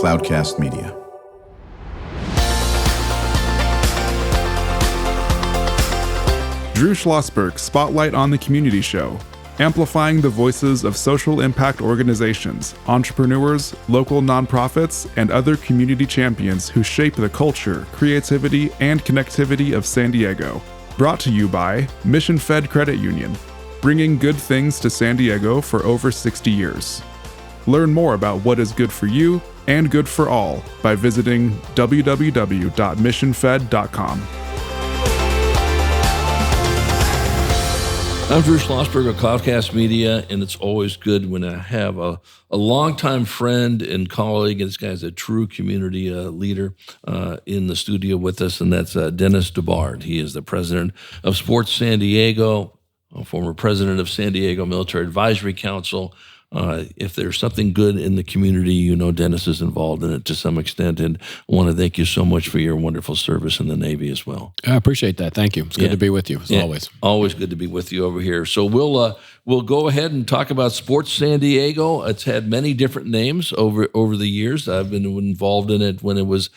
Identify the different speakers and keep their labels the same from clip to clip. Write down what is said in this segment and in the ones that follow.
Speaker 1: Cloudcast Media.
Speaker 2: Drew Schlosberg Spotlight on the Community Show, amplifying the voices of social impact organizations, entrepreneurs, local nonprofits, and other community champions who shape the culture, creativity, and connectivity of San Diego. Brought to you by Mission Fed Credit Union, bringing good things to San Diego for over 60 years. Learn more about what is good for you and good for all by visiting www.missionfed.com.
Speaker 3: I'm Drew Schlosberg of Cloudcast Media, and it's always good when I have a longtime friend and colleague, and this guy's a true community leader in the studio with us, and that's Dennis DuBard. He is the president of Sports San Diego, a former president of San Diego Military Advisory Council. If there's something good in the community, you know Dennis is involved in it to some extent, and I want to thank you so much for your wonderful service in the Navy as well.
Speaker 4: I appreciate that. Thank you. It's good to be with you, as always.
Speaker 3: Always good to be with you over here. So we'll go ahead and talk about Sports San Diego. It's had many different names over the years. I've been involved in it when it was,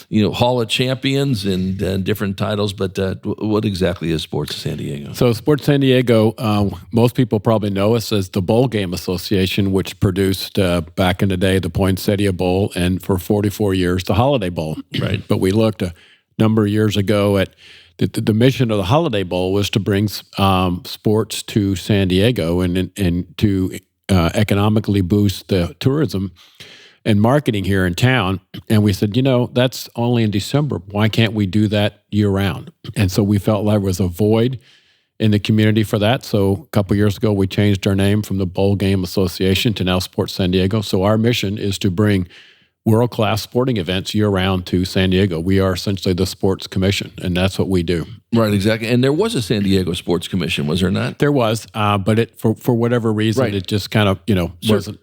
Speaker 3: Hall of Champions and different titles. But what exactly is Sports San Diego?
Speaker 4: So Sports San Diego, most people probably know us as the Bowl Game Association, which produced back in the day the Poinsettia Bowl, and for 44 years the Holiday Bowl.
Speaker 3: Right.
Speaker 4: But we looked a number of years ago at the mission of the Holiday Bowl was to bring sports to San Diego and to economically boost the tourism and marketing here in town. And we said, that's only in December. Why can't we do that year round? And so we felt like there was a void in the community for that. So a couple years ago, we changed our name from the Bowl Game Association to now Sports San Diego. So our mission is to bring world-class sporting events year-round to San Diego. We are essentially the sports commission, and that's what we do.
Speaker 3: Right, exactly. And there was a San Diego Sports Commission, was there not?
Speaker 4: There was, but it for whatever reason, It just kind of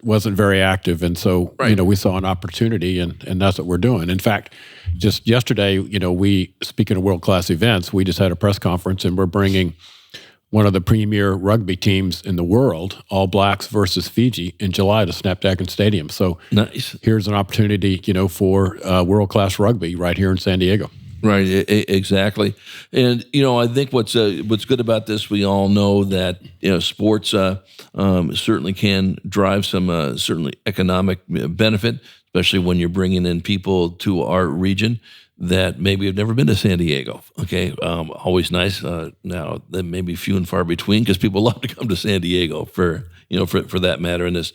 Speaker 4: wasn't very active, and so we saw an opportunity, and that's what we're doing. In fact, just yesterday, we, speaking of world-class events, we just had a press conference, and we're bringing one of the premier rugby teams in the world, All Blacks versus Fiji, in July to Snapdragon Stadium. So
Speaker 3: nice.
Speaker 4: Here's an opportunity, for world-class rugby right here in San Diego.
Speaker 3: Right, exactly. And, I think what's good about this, we all know that, sports certainly can drive some certainly economic benefit, especially when you're bringing in people to our region that maybe have never been to San Diego. Okay, always nice. Now that may be few and far between because people love to come to San Diego for that matter. And this,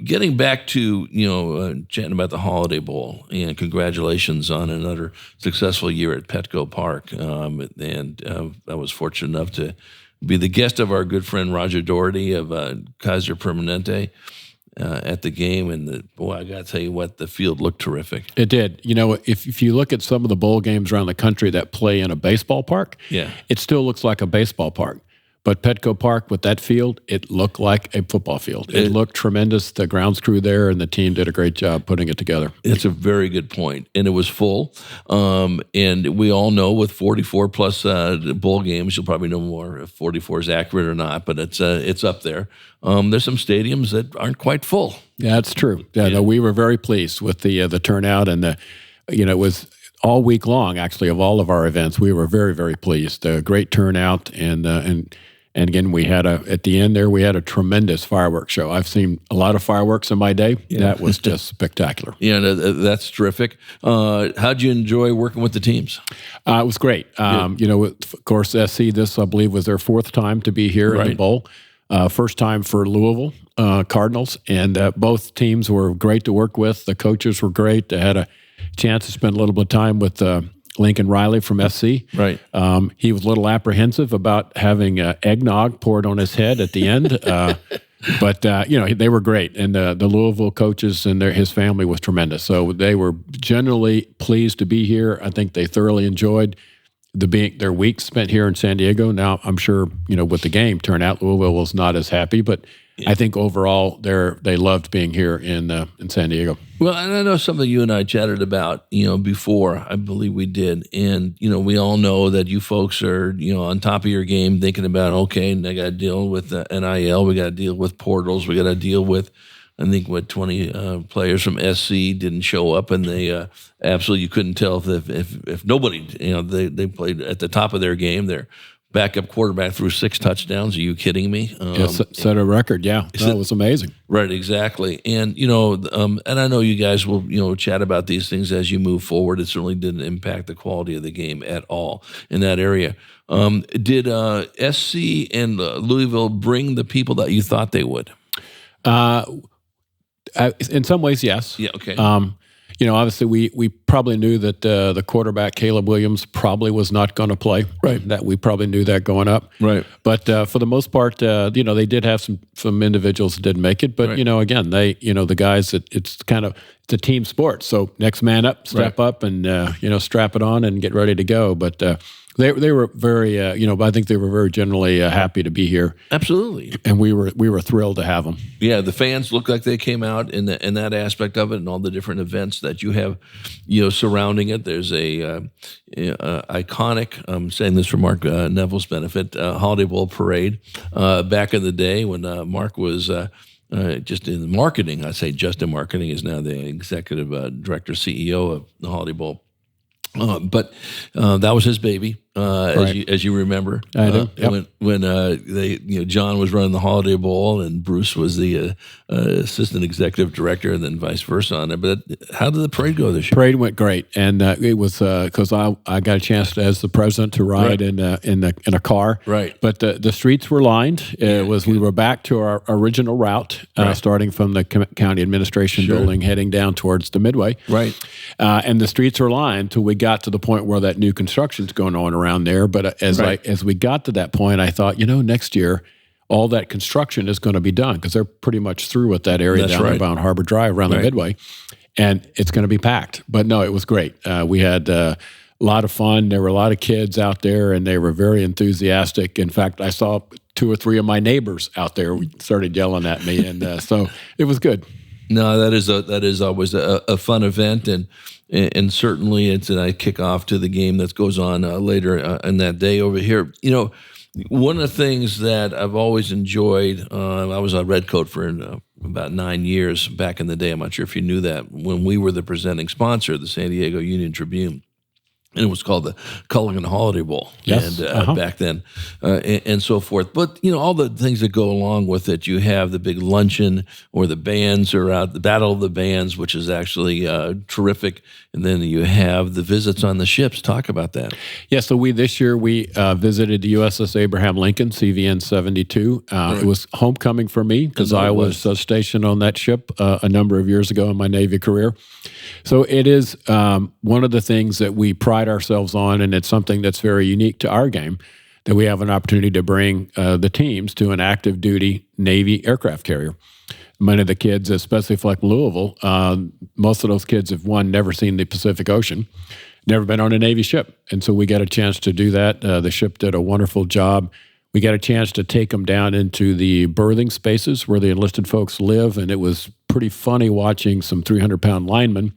Speaker 3: getting back to chatting about the Holiday Bowl, and congratulations on another successful year at Petco Park. And I was fortunate enough to be the guest of our good friend Roger Doherty of Kaiser Permanente at the game, and I got to tell you what, the field looked terrific.
Speaker 4: It did. If you look at some of the bowl games around the country that play in a baseball park, it still looks like a baseball park. But Petco Park, with that field, it looked like a football field. It looked tremendous. The grounds crew there and the team did a great job putting it together.
Speaker 3: It's a very good point. And it was full. And we all know with 44 plus bowl games, you'll probably know more if 44 is accurate or not, but it's up there. There's some stadiums that aren't quite full.
Speaker 4: Yeah, that's true. No, we were very pleased with the turnout, and it was all week long, actually, of all of our events. We were very, very pleased. Great turnout, and again, we had at the end there, we had a tremendous fireworks show. I've seen a lot of fireworks in my day. Yeah. That was just spectacular.
Speaker 3: Yeah, that's terrific. How'd you enjoy working with the teams?
Speaker 4: It was great. Of course, SC, this, I believe, was their fourth time to be here in the bowl. First time for Louisville Cardinals, and both teams were great to work with. The coaches were great. They had a chance to spend a little bit of time with Lincoln Riley from SC.
Speaker 3: Right.
Speaker 4: He was a little apprehensive about having eggnog poured on his head at the end. But they were great. And the Louisville coaches and his family was tremendous. So they were generally pleased to be here. I think they thoroughly enjoyed their week spent here in San Diego. Now, I'm sure, with the game turnout, Louisville was not as happy, but I think overall they loved being here in San Diego.
Speaker 3: Well, and I know something you and I chatted about, before, I believe we did. And, we all know that you folks are, on top of your game thinking about, okay, I got to deal with NIL, we got to deal with portals, we got to deal with I think 20 players from SC didn't show up, and they absolutely, you couldn't tell if nobody, they played at the top of their game. Their backup quarterback threw 6 touchdowns. Are you kidding me?
Speaker 4: Set a record. Yeah, that was amazing.
Speaker 3: Right, exactly. And and I know you guys will chat about these things as you move forward. It certainly didn't impact the quality of the game at all in that area. Did SC and Louisville bring the people that you thought they would?
Speaker 4: In some ways, yes.
Speaker 3: Yeah. Okay.
Speaker 4: Obviously, we probably knew that the quarterback Caleb Williams probably was not going to play. Right. That we probably knew that going up.
Speaker 3: Right.
Speaker 4: But for the most part, they did have some individuals that didn't make it. But
Speaker 3: Right.
Speaker 4: Again, the guys that it's a team sport. So next man up, step up, and strap it on and get ready to go. But they were very I think they were very generally happy to be here.
Speaker 3: Absolutely.
Speaker 4: And we were thrilled to have them.
Speaker 3: Yeah, the fans look like they came out in that aspect of it, and all the different events that you have, surrounding it. There's a iconic. I'm saying this for Mark Neville's benefit. Holiday Bowl parade back in the day when Mark was. Just in marketing, I say just in marketing, is now the executive director, CEO of the Holiday Bowl. But that was his baby,
Speaker 4: Right.
Speaker 3: as you remember.
Speaker 4: I do. Yep.
Speaker 3: When John was running the Holiday Bowl and Bruce was the assistant executive director, and then vice versa on it. But how did the parade go this year?
Speaker 4: Parade went great, and it was because I got a chance to, as the president, to ride
Speaker 3: Right.
Speaker 4: in a car.
Speaker 3: Right.
Speaker 4: But the streets were lined. We were back to our original route,
Speaker 3: Right.
Speaker 4: starting from the county administration
Speaker 3: Sure.
Speaker 4: building, heading down towards the Midway.
Speaker 3: Right.
Speaker 4: And the streets were lined till we got to the point where that new construction's going on around there. But as we got to that point, I thought, next year, all that construction is going to be done because they're pretty much through with that area
Speaker 3: That's
Speaker 4: down
Speaker 3: right.
Speaker 4: around Harbor Drive, around the
Speaker 3: Right.
Speaker 4: Midway, and it's going to be packed. But no, it was great. We had a lot of fun. There were a lot of kids out there, and they were very enthusiastic. In fact, I saw 2 or 3 of my neighbors out there started yelling at me, and so it was good.
Speaker 3: No, that is always a fun event, and certainly and I kick off to the game that goes on later in that day over here. One of the things that I've always enjoyed, I was a Redcoat for about 9 years back in the day. I'm not sure if you knew that, when we were the presenting sponsor of the San Diego Union Tribune. And it was called the Culligan Holiday Bowl,
Speaker 4: Yes.
Speaker 3: and back then, and so forth. But all the things that go along with it. You have the big luncheon, or the bands are out, the Battle of the Bands, which is actually terrific. And then you have the visits on the ships. Talk about that.
Speaker 4: Yeah, so this year we visited the USS Abraham Lincoln, CVN 72. It was homecoming for me because I was stationed on that ship a number of years ago in my Navy career. So it is one of the things that we pride ourselves on, and it's something that's very unique to our game, that we have an opportunity to bring the teams to an active duty Navy aircraft carrier. Many of the kids, especially like Louisville, most of those kids have, never seen the Pacific Ocean, never been on a Navy ship. And so we got a chance to do that. The ship did a wonderful job. We got a chance to take them down into the berthing spaces where the enlisted folks live, and it was pretty funny watching some 300-pound linemen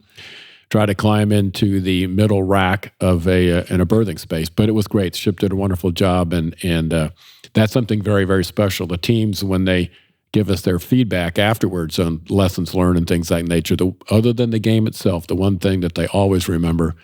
Speaker 4: try to climb into the middle rack of in a berthing space. But it was great. The ship did a wonderful job, and that's something very, very special. The teams, when they give us their feedback afterwards on lessons learned and things like nature, other than the game itself, the one thing that they always remember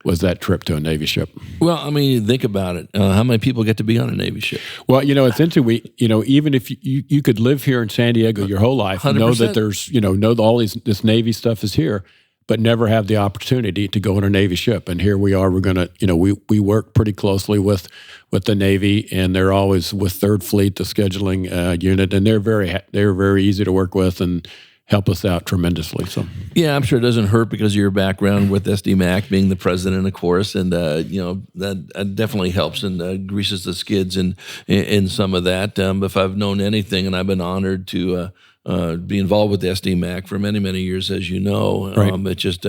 Speaker 4: was that trip to a Navy ship.
Speaker 3: Well, I mean, think about it. How many people get to be on a Navy ship?
Speaker 4: Well, it's interesting. Even if you could live here in San Diego your whole life, and know
Speaker 3: 100%.
Speaker 4: that there's, know all this Navy stuff is here, but never have the opportunity to go on a Navy ship. And here we are. We're going to, we work pretty closely with the Navy, and they're always with Third Fleet, the scheduling unit, and they're very easy to work with and help us out tremendously. So
Speaker 3: yeah, I'm sure it doesn't hurt because of your background with SDMAC, being the president, of course, and that definitely helps and greases the skids in some of that. If I've known anything, and I've been honored to be involved with SDMAC for many, many years, as you know,
Speaker 4: Right.
Speaker 3: it's just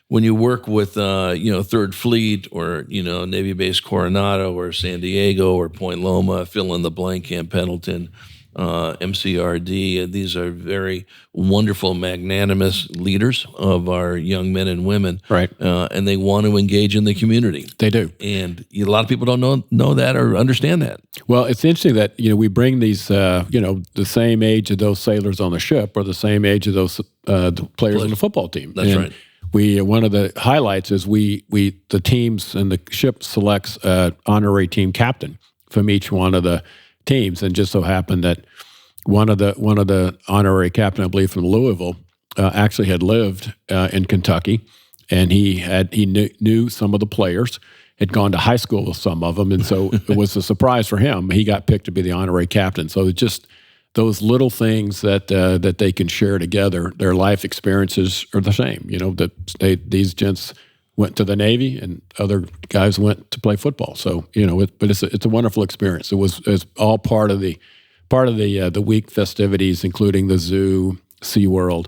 Speaker 3: when you work with Third Fleet, or Navy Base Coronado, or San Diego, or Point Loma, fill in the blank, Camp Pendleton. MCRD. These are very wonderful, magnanimous leaders of our young men and women.
Speaker 4: Right.
Speaker 3: And they want to engage in the community.
Speaker 4: They do.
Speaker 3: And a lot of people don't know that or understand that.
Speaker 4: Well, it's interesting that we bring these the same age of those sailors on the ship or the same age of those the players on the football team.
Speaker 3: That's right.
Speaker 4: We one of the highlights is we the teams and the ship selects an honorary team captain from each one of the teams, and just so happened that one of the honorary captain, I believe from Louisville, actually had lived in Kentucky, and he knew some of the players, had gone to high school with some of them, and so it was a surprise for him. He got picked to be the honorary captain. So it's just those little things that they can share together. Their life experiences are the same. These gents went to the Navy, and other guys went to play football. So but it's a wonderful experience. It's all part of the week festivities, including the zoo, SeaWorld.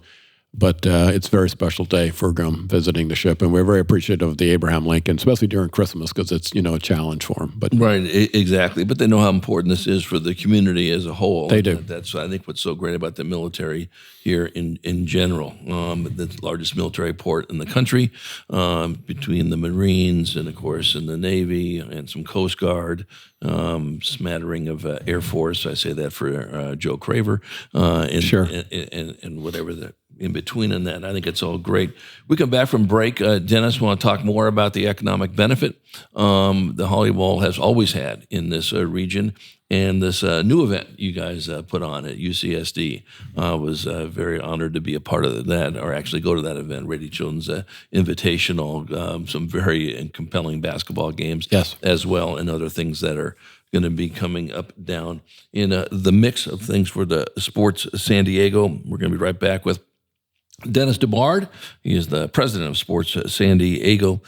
Speaker 4: But it's a very special day for visiting the ship, and we're very appreciative of the Abraham Lincoln, especially during Christmas, because it's a challenge for them. But
Speaker 3: right, exactly. But they know how important this is for the community as a whole.
Speaker 4: They do.
Speaker 3: That's I think what's so great about the military here in general. The largest military port in the country, between the Marines and of course in the Navy and some Coast Guard, smattering of Air Force. I say that for Joe Craver,
Speaker 4: Sure.
Speaker 3: and whatever the in between in that. I think it's all great. We come back from break. Dennis, want to talk more about the economic benefit the Holly Bowl has always had in this region, and this new event you guys put on at UCSD. Was very honored to be a part of that, or actually go to that event, Rady Children's Invitational, some very compelling basketball games as well, and other things that are going to be coming up down in the mix of things for the Sports San Diego. We're going to be right back with Dennis DuBard. He is the president of Sports San Diego,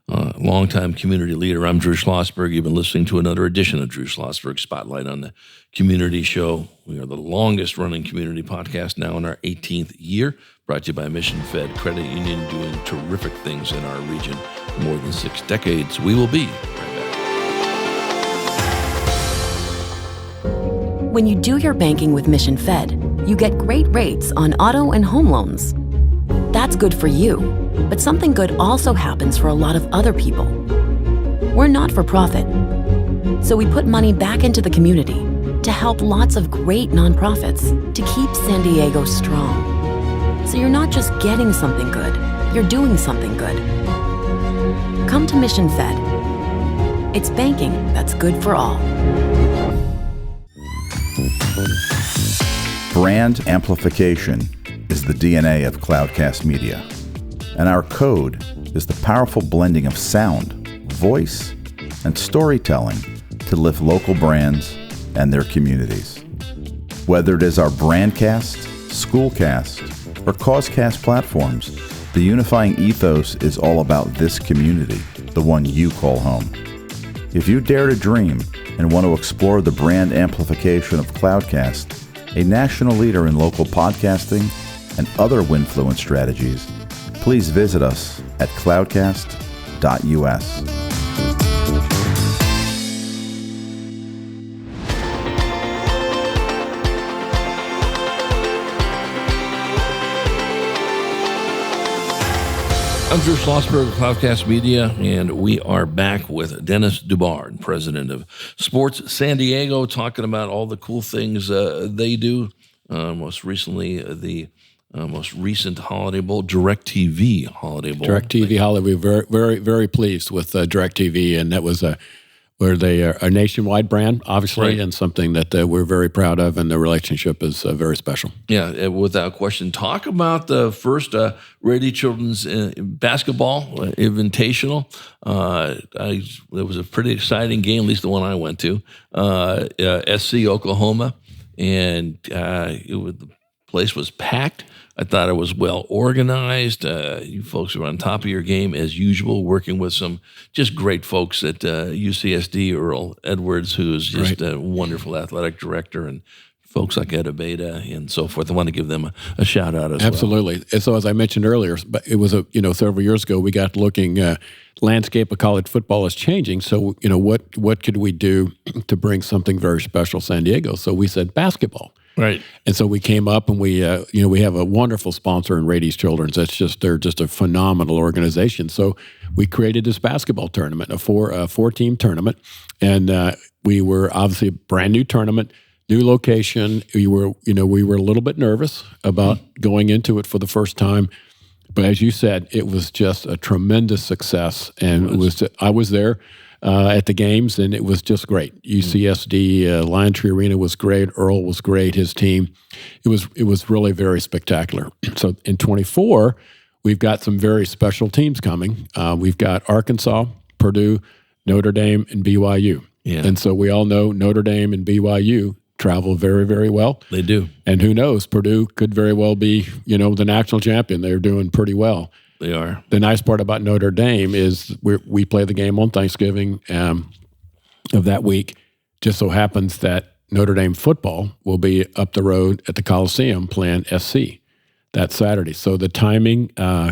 Speaker 3: longtime community leader. I'm Drew Schlosberg. You've been listening to another edition of Drew Schlosberg Spotlight on the Community Show. We are the longest running community podcast, now in our 18th year, brought to you by Mission Fed Credit Union, doing terrific things in our region for more than 6 decades. We will be right back.
Speaker 1: When you do your banking with Mission Fed, you get great rates on auto and home loans. That's good for you, but something good also happens for a lot of other people. We're not for profit, so we put money back into the community to help lots of great nonprofits to keep San Diego strong. So you're not just getting something good, you're doing something good. Come to Mission Fed. It's banking that's good for all.
Speaker 5: Brand amplification is the DNA of Cloudcast Media, and our code is the powerful blending of sound, voice, and storytelling to lift local brands and their communities. Whether it is our Brandcast, Schoolcast, or Causecast platforms, the unifying ethos is all about this community, the one you call home. If you dare to dream and want to explore the brand amplification of Cloudcast, a national leader in local podcasting and other Winfluence strategies, please visit us at cloudcast.us.
Speaker 3: I'm Drew Schlosberg of Cloudcast Media, and we are back with Dennis DuBard, president of Sports San Diego, talking about all the cool things they do. Most recently, the most recent Holiday Bowl, DirecTV Holiday Bowl.
Speaker 4: DirecTV Holiday, we were very, very, very pleased with DirecTV, and that was where they are a nationwide brand, obviously,
Speaker 3: Right.
Speaker 4: and something that we're very proud of, and the relationship is very special.
Speaker 3: Yeah, without question. Talk about the first Rady Children's basketball Invitational. It was a pretty exciting game, at least the one I went to, SC Oklahoma, and the place was packed. I thought it was well organized. You folks were on top of your game as usual, working with some just great folks at UCSD. Earl Edwards, who is just a wonderful athletic director and folks like Ed Abeda and so forth. I want to give them a shout out as well.
Speaker 4: Absolutely. And so as I mentioned earlier, but it was several years ago we got looking. Landscape of college football is changing. So what could we do to bring something very special to San Diego? So we said basketball. Right. And so we came up and we have a wonderful sponsor in Rady's Children's. They're just a phenomenal organization. So we created this basketball tournament, a four-team tournament, and we were obviously a brand new tournament, new location. We were a little bit nervous about going into it for the first time, but as you said, it was just a tremendous success, and I was there. At the games, and it was just great. UCSD, Lion Tree Arena was great. Earl was great. His team, it was really very spectacular. So in 24, we've got some very special teams coming. We've got Arkansas, Purdue, Notre Dame, and BYU. Yeah. And so we all know Notre Dame and BYU travel very, very well.
Speaker 3: They do.
Speaker 4: And who knows, Purdue could very well be, the national champion. They're doing pretty well.
Speaker 3: They are.
Speaker 4: The nice part about Notre Dame is we play the game on Thanksgiving of that week. Just so happens that Notre Dame football will be up the road at the Coliseum playing SC that Saturday. So the timing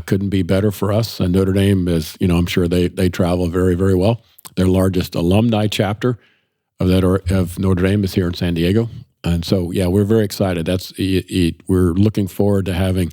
Speaker 4: couldn't be better for us. And Notre Dame is, I'm sure they travel very, very well. Their largest alumni chapter of Notre Dame is here in San Diego. And so, yeah, we're very excited. We're looking forward to having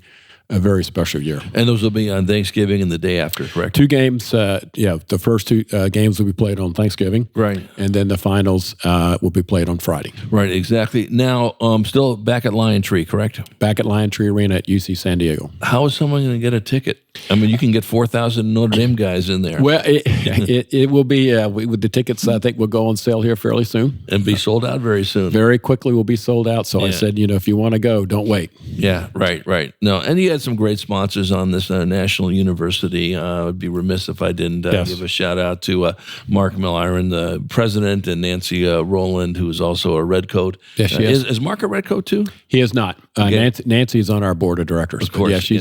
Speaker 4: a very special year.
Speaker 3: And those will be on Thanksgiving and the day after, correct?
Speaker 4: 2 games, the first 2 games will be played on Thanksgiving.
Speaker 3: Right.
Speaker 4: And then the finals will be played on Friday.
Speaker 3: Right, exactly. Now, still back at Lion Tree, correct?
Speaker 4: Back at Lion Tree Arena at UC San Diego.
Speaker 3: How is someone going to get a ticket? I mean, you can get 4,000 Notre Dame guys in there.
Speaker 4: Well, it will be, with the tickets, I think will go on sale here fairly soon.
Speaker 3: And be sold out very soon.
Speaker 4: Very quickly will be sold out. So I said, if you want to go, don't wait.
Speaker 3: Yeah, right. No, and you had some great sponsors on this national university. I'd be remiss if I didn't give a shout out to Mark Milliron, the president, and Nancy Rowland, who is also a Redcoat.
Speaker 4: Yes, she is.
Speaker 3: Is Mark a Redcoat too?
Speaker 4: He is not.
Speaker 3: Okay.
Speaker 4: Nancy is on our board of directors.
Speaker 3: Of course.
Speaker 4: Yeah, she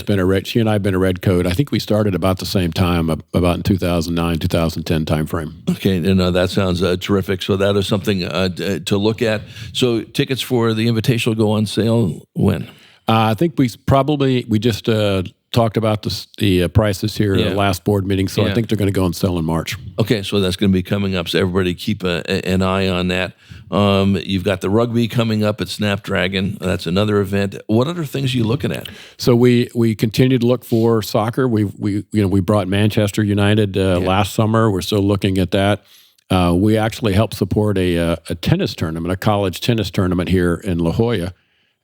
Speaker 4: and I have been a Redcoat. I think we started about the same time, about in 2009, 2010 timeframe.
Speaker 3: Okay, and that sounds terrific. So that is something to look at. So tickets for the Invitational go on sale when?
Speaker 4: I think we just talked about the prices here at the last board meeting, so I think they're going to go on sale in March.
Speaker 3: Okay, so that's going to be coming up, so everybody keep an eye on that. You've got the rugby coming up at Snapdragon. That's another event. What other things are you looking at?
Speaker 4: So we continue to look for soccer. We brought Manchester United last summer. We're still looking at that. We actually helped support a tennis tournament, a college tennis tournament here in La Jolla.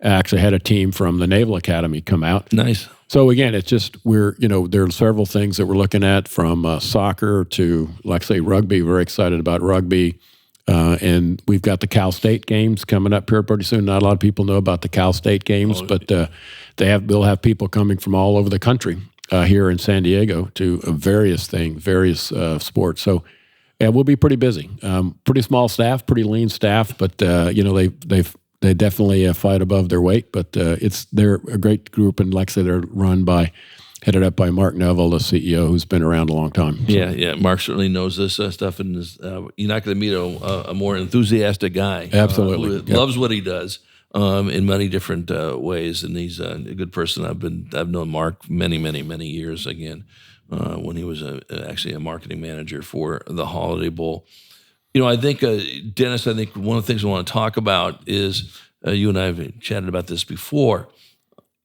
Speaker 4: Actually had a team from the Naval Academy come out.
Speaker 3: Nice.
Speaker 4: So again, it's just there are several things that we're looking at, from soccer to, like I say, rugby. Very excited about rugby. And we've got the Cal State games coming up here pretty soon. Not a lot of people know about the Cal State games, but they'll have people coming from all over the country here in San Diego to various sports. So yeah, we'll be pretty busy. Pretty small staff, pretty lean staff, but they definitely fight above their weight. But they're a great group, and like I said, they're headed up by Mark Neville, the CEO, who's been around a long time. So.
Speaker 3: Yeah. Mark certainly knows this stuff, and you're not going to meet a more enthusiastic guy.
Speaker 4: Absolutely,
Speaker 3: who loves what he does in many different ways, and he's a good person. I've known Mark many years. Again, when he was actually a marketing manager for the Holiday Bowl. I think, Dennis, one of the things I want to talk about is, you and I have chatted about this before,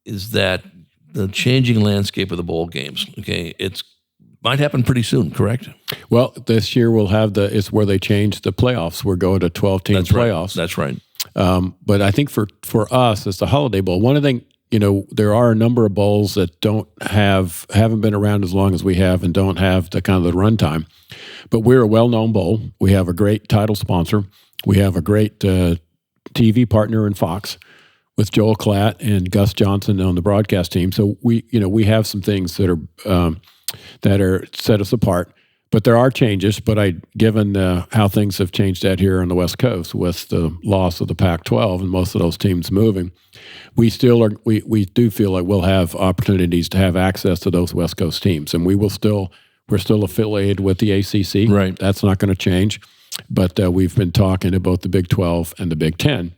Speaker 3: is that the changing landscape of the bowl games, okay, it might happen pretty soon, correct?
Speaker 4: Well, this year we'll have it's where they change the playoffs. We're going to 12-team playoffs.
Speaker 3: That's right.
Speaker 4: But I think for us, it's the Holiday Bowl. One of the things, there are a number of bowls that haven't been around as long as we have and don't have the kind of the runtime. But we're a well-known bowl. We have a great title sponsor. We have a great TV partner in Fox with Joel Klatt and Gus Johnson on the broadcast team. So we have some things that are set us apart. But there are changes. But given how things have changed out here on the West Coast with the loss of the Pac-12 and most of those teams moving, we do feel like we'll have opportunities to have access to those West Coast teams, and we're still affiliated with the ACC.
Speaker 3: Right.
Speaker 4: That's not going to change. But we've been talking to both the Big 12 and the Big 10.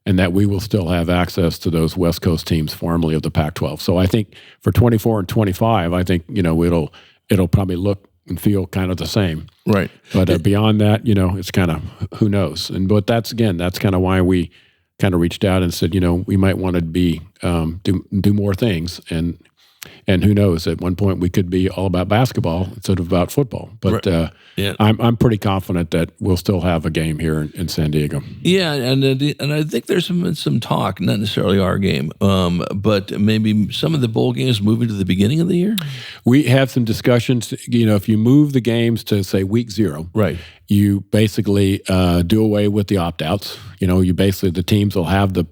Speaker 4: and that we will still have access to those West Coast teams formerly of the Pac-12. So I think for 24 and 25, I think, it'll probably look and feel kind of the same.
Speaker 3: Right.
Speaker 4: But beyond that, it's kind of who knows. But that's kind of why we kind of reached out and said, we might want to be do more things, and who knows, at one point we could be all about basketball instead of about football. But I'm pretty confident that we'll still have a game here in San Diego.
Speaker 3: Yeah, and I think there's some talk, not necessarily our game, but maybe some of the bowl games moving to the beginning of the year.
Speaker 4: We have some discussions. If you move the games to say week 0,
Speaker 3: right,
Speaker 4: you basically do away with the opt-outs. You basically, the teams will have the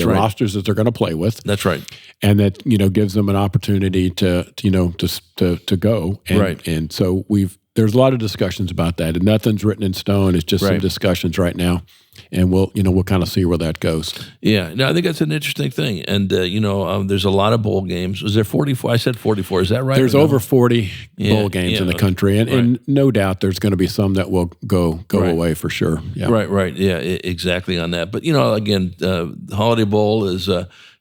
Speaker 4: rosters that they're going to play with.
Speaker 3: That's right.
Speaker 4: And that gives them an opportunity to go. And,
Speaker 3: right.
Speaker 4: And so there's a lot of discussions about that, and nothing's written in stone. It's just some discussions right now, and we'll kind of see where that goes.
Speaker 3: Yeah, no, I think that's an interesting thing, and there's a lot of bowl games. Was there 44? I said 44. Is that right?
Speaker 4: There's over 40 bowl games in the country, and no doubt there's going to be some that will go away for sure. Yeah.
Speaker 3: Right. Yeah, exactly on that. But again, the Holiday Bowl is.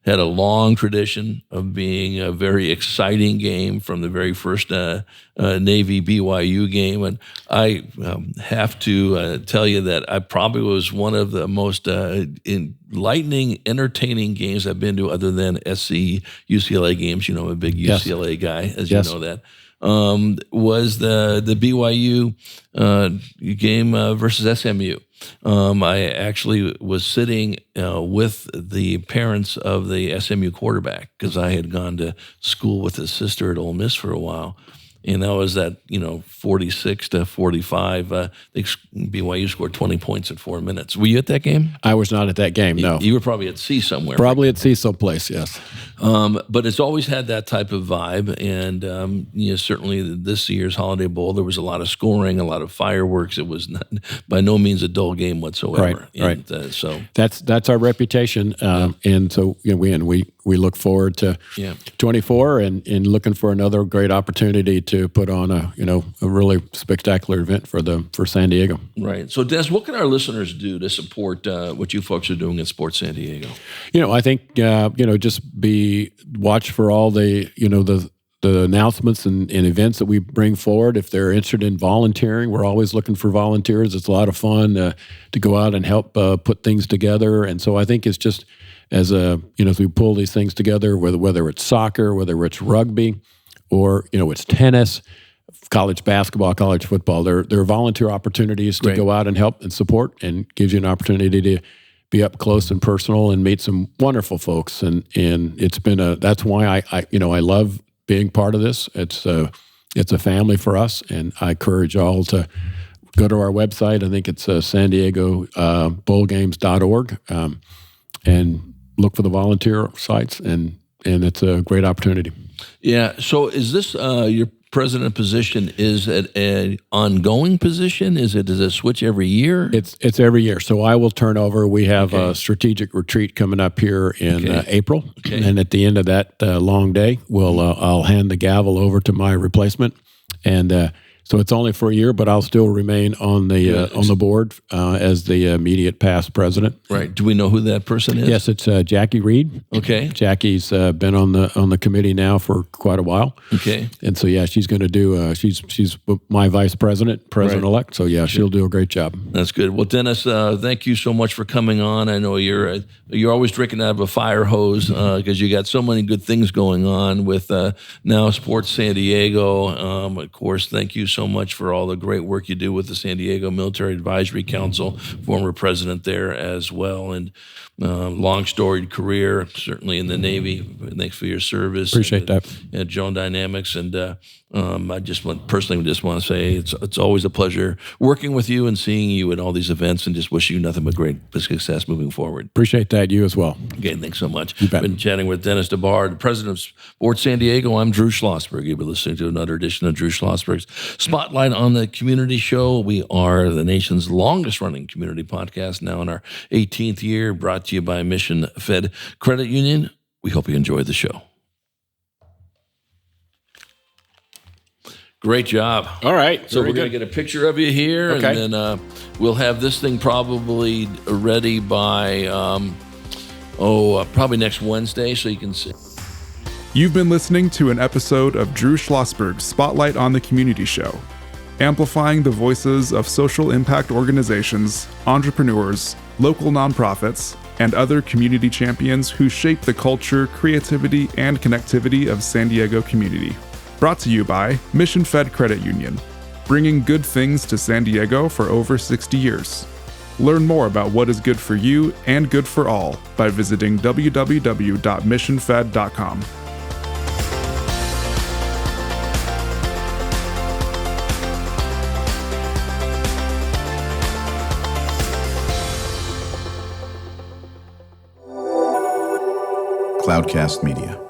Speaker 3: Had a long tradition of being a very exciting game from the very first Navy BYU game. And I have to tell you that I probably was one of the most enlightening, entertaining games I've been to, other than SC UCLA games. I'm a big UCLA guy, as you know that. Was the BYU game versus SMU. I actually was sitting with the parents of the SMU quarterback, because I had gone to school with his sister at Ole Miss for a while. And that was at 46-45. BYU scored 20 points in 4 minutes. Were you at that game?
Speaker 4: I was not at that game. No,
Speaker 3: you were probably at sea somewhere.
Speaker 4: Probably at sea someplace. Yes.
Speaker 3: But it's always had that type of vibe, and certainly this year's Holiday Bowl, there was a lot of scoring, a lot of fireworks. It was not, by no means a dull game whatsoever.
Speaker 4: Right.
Speaker 3: And, so
Speaker 4: that's our reputation, and so we look forward to 24 and looking for another great opportunity to put on a really spectacular event for San Diego.
Speaker 3: Right. So Des, what can our listeners do to support what you folks are doing in Sports San Diego?
Speaker 4: I think just watch for all the announcements and events that we bring forward. If they're interested in volunteering, we're always looking for volunteers. It's a lot of fun to go out and help put things together. And so I think it's just as we pull these things together, whether it's soccer, whether it's rugby, or it's tennis, college basketball, college football, there are volunteer opportunities to go out and help and support, and gives you an opportunity to be up close and personal and meet some wonderful folks. And it's been that's why I love being part of this. It's a family for us, and I encourage all to go to our website. I think it's San Diego bowlgames.org, and look for the volunteer sites, and it's a great opportunity.
Speaker 3: Yeah. So is this your president position? Is it an ongoing position? Does it switch every year?
Speaker 4: It's every year. So I will turn over. We have a strategic retreat coming up here in April, and at the end of that long day, I'll hand the gavel over to my replacement, and so it's only for a year, but I'll still remain on the board as the immediate past president.
Speaker 3: Right. Do we know who that person is?
Speaker 4: Yes, it's Jackie Reed.
Speaker 3: Okay.
Speaker 4: Jackie's been on the committee now for quite a while.
Speaker 3: Okay.
Speaker 4: And so she's going to do. She's my vice president-elect. So she'll do a great job.
Speaker 3: That's good. Well, Dennis, thank you so much for coming on. I know you're always drinking out of a fire hose because you got so many good things going on with now Sports San Diego. Of course, thank you so much for all the great work you do with the San Diego Military Advisory Council, former president there as well, and long storied career, certainly in the Navy. Thanks for your service.
Speaker 4: Appreciate that.
Speaker 3: At Drone Dynamics, and I just want to say it's always a pleasure working with you and seeing you at all these events, and just wish you nothing but great success moving forward.
Speaker 4: Appreciate that. You as well.
Speaker 3: Okay, thanks so much.
Speaker 4: You bet.
Speaker 3: Been chatting with Dennis DuBard, president of Sports San Diego. I'm Drew Schlosberg. You've been listening to another edition of Drew Schlosberg's Spotlight on the Community Show. We are the nation's longest running community podcast, now in our 18th year, brought to you by Mission Fed Credit Union. We hope you enjoyed the show. Great job.
Speaker 4: All right.
Speaker 3: So we're going to get a picture of you here, and then we'll have this thing probably ready by probably next Wednesday, so you can see.
Speaker 2: You've been listening to an episode of Drew Schlosberg's Spotlight on the Community Show, amplifying the voices of social impact organizations, entrepreneurs, local nonprofits, and other community champions who shape the culture, creativity, and connectivity of San Diego community. Brought to you by Mission Fed Credit Union, bringing good things to San Diego for over 60 years. Learn more about what is good for you and good for all by visiting www.missionfed.com.
Speaker 5: Cloudcast Media.